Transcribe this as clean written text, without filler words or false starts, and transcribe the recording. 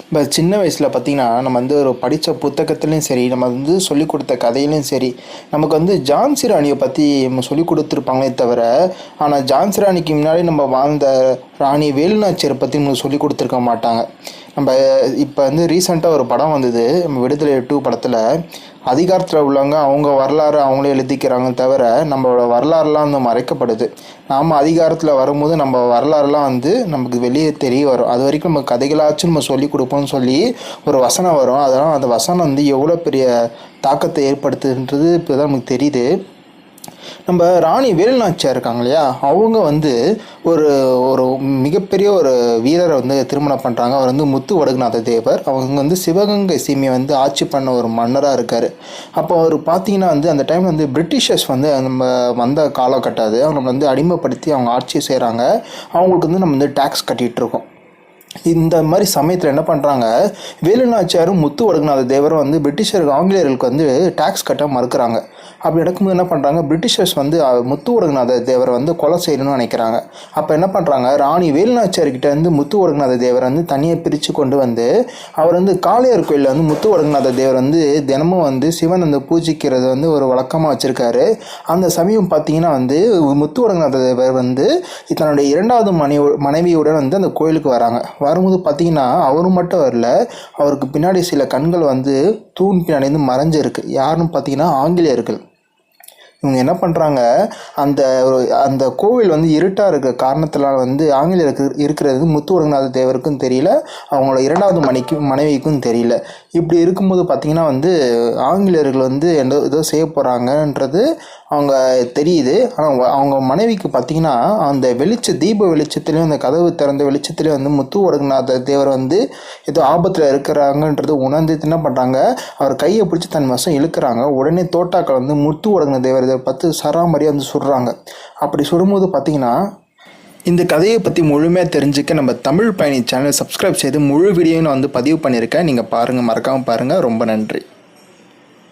இப்போ சின்ன வயசில் பார்த்திங்கன்னா நம்ம வந்து ஒரு படித்த புத்தகத்துலேயும் சரி, நம்ம வந்து சொல்லிக் கொடுத்த கதையிலையும் சரி, நமக்கு வந்து ஜான்சி ராணியை பற்றி நம்ம சொல்லிக் கொடுத்துருப்பாங்களே தவிர, ஆனால் ஜான்சி ராணிக்கு முன்னாடி நம்ம வாழ்ந்த ராணி வேலுநாச்சியாரை பற்றி நமக்கு சொல்லிக் கொடுத்துருக்க மாட்டாங்க. நம்ம இப்போ வந்து ரீசெண்டாக ஒரு படம் வந்தது, நம்ம விடுதலை 2 படத்தில் அதிகாரத்தில் உள்ளவங்க அவங்க வரலாறு அவங்களே எழுதிக்கிறாங்க தவிர நம்மளோட வரலாறுலாம் வந்து மறைக்கப்படுது. நாம் அதிகாரத்தில் வரும்போது நம்ம வரலாறுலாம் வந்து நமக்கு வெளியே தெரிய வரும். அது வரைக்கும் நம்ம கதைகளாச்சும் நம்ம சொல்லி கொடுப்போம்னு சொல்லி ஒரு வசனம் வரும். அதெல்லாம் அந்த வசனம் வந்து எவ்வளோ பெரிய தாக்கத்தை ஏற்படுத்துன்றது இப்போ தான் நமக்கு தெரியுது. நம்ம ராணி வேலுநாச்சியார் இருக்காங்க இல்லையா, அவங்க வந்து ஒரு ஒரு மிகப்பெரிய ஒரு வீரரை வந்து திருமணம் பண்ணுறாங்க. அவர் வந்து முத்து வடுகநாத தேவர். அவங்க வந்து சிவகங்கை சீமையை வந்து ஆட்சி பண்ண ஒரு மன்னராக இருக்கார். அப்போ அவர் பார்த்தீங்கன்னா வந்து அந்த டைமில் வந்து பிரிட்டிஷர்ஸ் வந்து நம்ம வந்த காலகட்டம் அது. அவங்க வந்து அடிமைப்படுத்தி அவங்க ஆட்சி செய்கிறாங்க. அவங்களுக்கு வந்து நம்ம வந்து டேக்ஸ் கட்டிகிட்டு இருக்கோம். இந்த மாதிரி சமயத்தில் என்ன பண்ணுறாங்க, வேலுநாச்சியாரும் முத்து வடுகநாத தேவரும் வந்து ஆங்கிலேயர்களுக்கு வந்து டேக்ஸ் கட்ட மறுக்கிறாங்க. அப்படி நடக்கும்போது என்ன பண்ணுறாங்க, பிரிட்டிஷர்ஸ் வந்து முத்து வடுகநாத தேவரை வந்து கொலை செய்யணும்னு நினைக்கிறாங்க. அப்போ என்ன பண்ணுறாங்க, ராணி வேலுநாச்சியார்கிட்ட வந்து முத்து வடுகநாத தேவரை வந்து தனியாக பிரித்து கொண்டு வந்து அவர் வந்து காளையார் கோயிலில் வந்து முத்து வடுகநாத தேவர் வந்து தினமும் வந்து சிவன் வந்து பூஜிக்கிறது வந்து ஒரு வழக்கமாக வச்சுருக்காரு. அந்த சமயம் பார்த்தீங்கன்னா வந்து முத்து வடுகநாத தேவர் வந்து தன்னுடைய 2வது மனைவியுடன் வந்து அந்த கோயிலுக்கு வராங்க. வரும்போது பார்த்தீங்கன்னா அவரும் மட்டும் வரல, அவருக்கு பின்னாடி சில கண்கள் வந்து தூண் பின்னாடி வந்து மறைஞ்சிருக்கு. யாருன்னு பார்த்தீங்கன்னா ஆங்கிலேயர்கள். இவங்க என்ன பண்ணுறாங்க, அந்த அந்த கோவில் வந்து இருட்டாக இருக்கிற காரணத்தினால் வந்து ஆங்கிலேயருக்கு இருக்கிறது முத்து வடுகநாத தேவருக்கும் தெரியல, அவங்களோட 2வது மனைவிக்கும் தெரியல. இப்படி இருக்கும்போது பார்த்திங்கன்னா வந்து ஆங்கிலேயர்கள் வந்து ஏதோ செய்ய போகிறாங்கன்றது அவங்க தெரியுது. ஆனால் அவங்க மனைவிக்கு பார்த்திங்கன்னா அந்த தீப வெளிச்சத்துலேயும் அந்த கதவு திறந்த வெளிச்சத்துலேயும் வந்து முத்து வடுகநாத தேவர் வந்து ஏதோ ஆபத்தில் இருக்கிறாங்கன்றது உணர்ந்து என்ன பண்ணுறாங்க, அவர் கையை பிடிச்சி தன் வசம் இழுக்கிறாங்க. உடனே தோட்டாக்கள் வந்து முத்து வடுகநாத தேவர் இதை பார்த்து சராமரியாக வந்து சுடுறாங்க. அப்படி சுடும்போது பார்த்திங்கன்னா இந்த கதையை பற்றி முழுமையாக தெரிஞ்சுக்க நம்ம தமிழ் பயணி சேனலை சப்ஸ்கிரைப் செய்து முழு வீடியோவை நான் வந்து பதிவு பண்ணியிருக்கேன். நீங்கள் பாருங்கள், மறக்காமல் பாருங்கள். ரொம்ப நன்றி.